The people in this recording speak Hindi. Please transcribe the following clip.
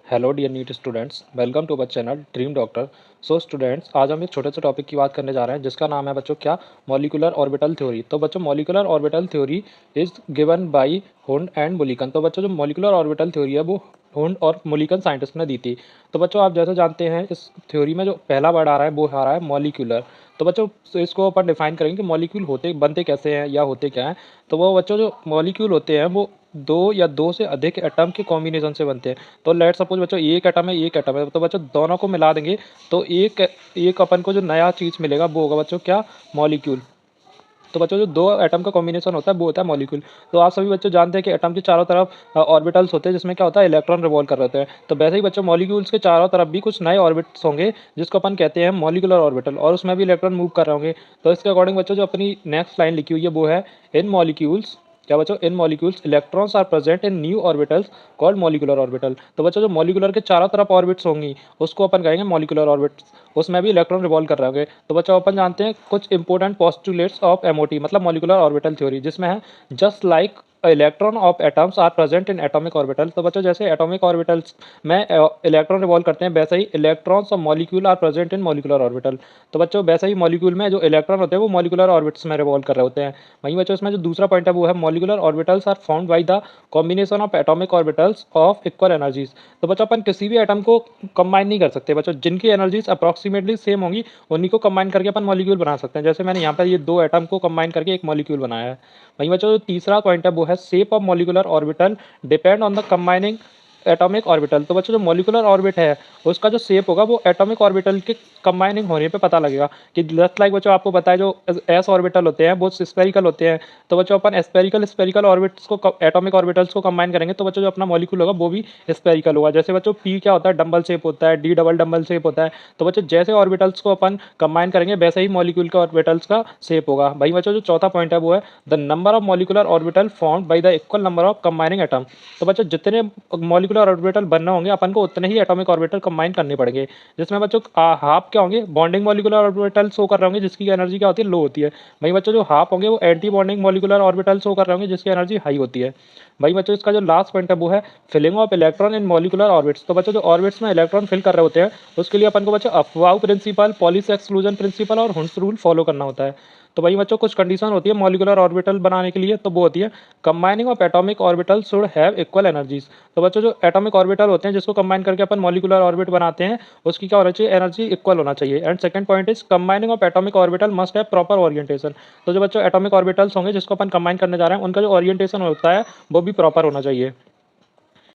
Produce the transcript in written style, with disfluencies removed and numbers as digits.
Hello dear NEET students, welcome to our channel Dream Doctor. So students, आज हम एक छोटे से टॉपिक की बात करने जा रहे हैं जिसका नाम है बच्चों क्या मॉलिक्यूलर ऑर्बिटल थ्योरी। तो बच्चों molecular orbital theory is given by Hund and Mulliken. तो बच्चों जो मॉलिक्यूलर ऑर्बिटल थ्योरी है वो हुंड और मुलिकन साइंटिस्ट ने दी थी। तो बच्चों आप जैसे जानते हैं इस थ्योरी में जो पहला वर्ड आ रहा है वो आ रहा है मॉलिक्यूलर। तो बच्चों इसको अपन डिफाइन करेंगे कि मॉलिक्यूल होते बनते कैसे हैं या होते क्या हैं। तो वो बच्चों जो मॉलिक्यूल होते हैं वो दो या दो से अधिक एटम के कॉम्बिनेशन से बनते हैं। तो लेट सपोज बच्चों एक एटम है तो बच्चों दोनों को मिला देंगे तो एक एक अपन को जो नया चीज़ मिलेगा वो होगा बच्चों क्या मॉलिक्यूल। तो बच्चों जो दो एटम का कॉम्बिनेशन होता है वो होता है मॉलिक्यूल। तो आप सभी बच्चों जानते हैं कि एटम के चारों तरफ ऑर्बिटल्स होते हैं जिसमें क्या होता है इलेक्ट्रॉन रिवॉल्व कर रहे होते हैं। तो वैसे ही बच्चों मॉलिक्यूल्स के चारों तरफ भी कुछ नए ऑर्बिट्स होंगे जिसको अपन कहते हैं मॉलिक्यूलर ऑर्बिटल, और उसमें भी इलेक्ट्रॉन मूव कर रहे होंगे। तो इसके अकॉर्डिंग बच्चों जो अपनी नेक्स्ट लाइन लिखी हुई है वो है इन मॉलिक्यूल्स क्या बच्चों in molecules electrons are present in new orbitals called molecular orbital. तो बच्चों जो मॉलिक्यूलर के चारों तरफ ऑर्बिट्स होंगी उसको अपन कहेंगे मॉलिक्यूलर ऑर्बिट्स, उसमें भी इलेक्ट्रॉन रिवॉल्व कर रहे होंगे। तो बच्चों अपन जानते हैं कुछ इंपॉर्टेंट पोस्टुलेट्स ऑफ एमओटी मतलब मॉलिक्यूलर ऑर्बिटल थ्योरी, जिसमें है just like electron of atoms are present in atomic orbital. तो बच्चों जैसे एटॉमिक ऑर्बिटल्स में इलेक्ट्रॉन रिवॉल्व करते हैं वैसे ही electrons of molecule are present in molecular orbital. तो बच्चों वैसे ही मॉलिक्यूल में जो इलेक्ट्रॉन होते हैं वो मॉलिक्यूलर ऑर्बिट्स में रिवॉल्व कर रहे होते हैं। वहीं बच्चों इसमें जो दूसरा पॉइंट है वो है molecular orbitals are found by the combination of atomic orbitals of equal energies. तो बच्चों अपन किसी भी एटम को कंबाइन नहीं कर सकते बच्चों, जिनकी एनर्जीज अप्रॉक्सीमेटली सेम होंगी उन्हीं को कंबाइन करके अपन मॉलिक्यूल बना सकते हैं। जैसे मैंने यहाँ पर ये दो एटम को कंबाइन करके एक मॉलिक्यूल बनाया है। वहीं बच्चों जो तीसरा पॉइंट है वो है shape of molecular orbital depend on the combining atomic orbital. तो बच्चों जो मॉलिक्यूलर ऑर्बिट है उसका जो शेप होगा वो एटॉमिक ऑर्बिटल के कंबाइनिंग होने पे पता लगेगा। कि जस्ट लाइक बच्चों आपको पता है जो एस ऑर्बिटल होते हैं वो स्फेरिकल होते हैं। तो बच्चों अपन स्फेरिकल स्फेरिकल ऑर्बिट्स को एटॉमिक ऑर्बिटल्स को कंबाइन करेंगे तो बच्चों जो अपना मॉलिक्यूल होगा वो भी स्फेरिकल होगा। जैसे बच्चों पी क्या होता है डबल शेप होता है, डी डबल डबल शेप होता है। तो बच्चों जैसे ऑर्बिटल्स को अपन कंबाइन करेंगे वैसे ही मॉलिक्यूल के ऑर्बिटल्स का शेप होगा। भाई बच्चों जो चौथा पॉइंट है वो है the number of molecular orbital formed by the equal number of combining atom. तो बच्चों जितने मॉलिक्यूलर ऑर्बिटल बनने होंगे अपन को उतने ही एटॉमिक ऑर्बिटल कंबाइन करने पड़ेंगे। जिसमें बच्चों हाफ क्या होंगे बॉन्डिंग मॉलिक्यूलर ऑर्बिटल शो कर रहे होंगे जिसकी एनर्जी क्या होती है लो होती है। वहीं बच्चों जो हाफ होंगे वो anti bonding molecular orbital show कर रहे होंगे जिसकी एनर्जी हाई होती है। भाई बच्चों इसका जो लास्ट पॉइंट है वो है filling of electron in molecular orbits. तो बच्चों जो ऑर्बिट्स में इलेक्ट्रॉन फिल कर रहे होते हैं उसके लिए अपन को बच्चों अफवाउ प्रिंसिपल, पॉलिस एक्सक्लूजन प्रिंसिपल और हुंस रूल फॉलो करना होता है। तो भाई बच्चों कुछ कंडीशन होती है मॉलिक्यूलर ऑर्बिटल बनाने के लिए, तो वो होती है combining of atomic orbital should have equal energies. तो बच्चों जो एटॉमिक ऑर्बिटल होते हैं जिसको कंबाइन करके अपन मॉलिक्यूलर ऑर्बिट बनाते हैं उसकी क्या होना चाहिए एनर्जी इक्वल होना चाहिए। And second point is combining of atomic orbital must have proper orientation. तो जो बच्चों एटॉमिक ऑर्बिटल्स होंगे जिसको अपन कंबाइन करने जा रहे हैं उनका जो ओरिएंटेशन होता है वो भी प्रॉपर होना चाहिए।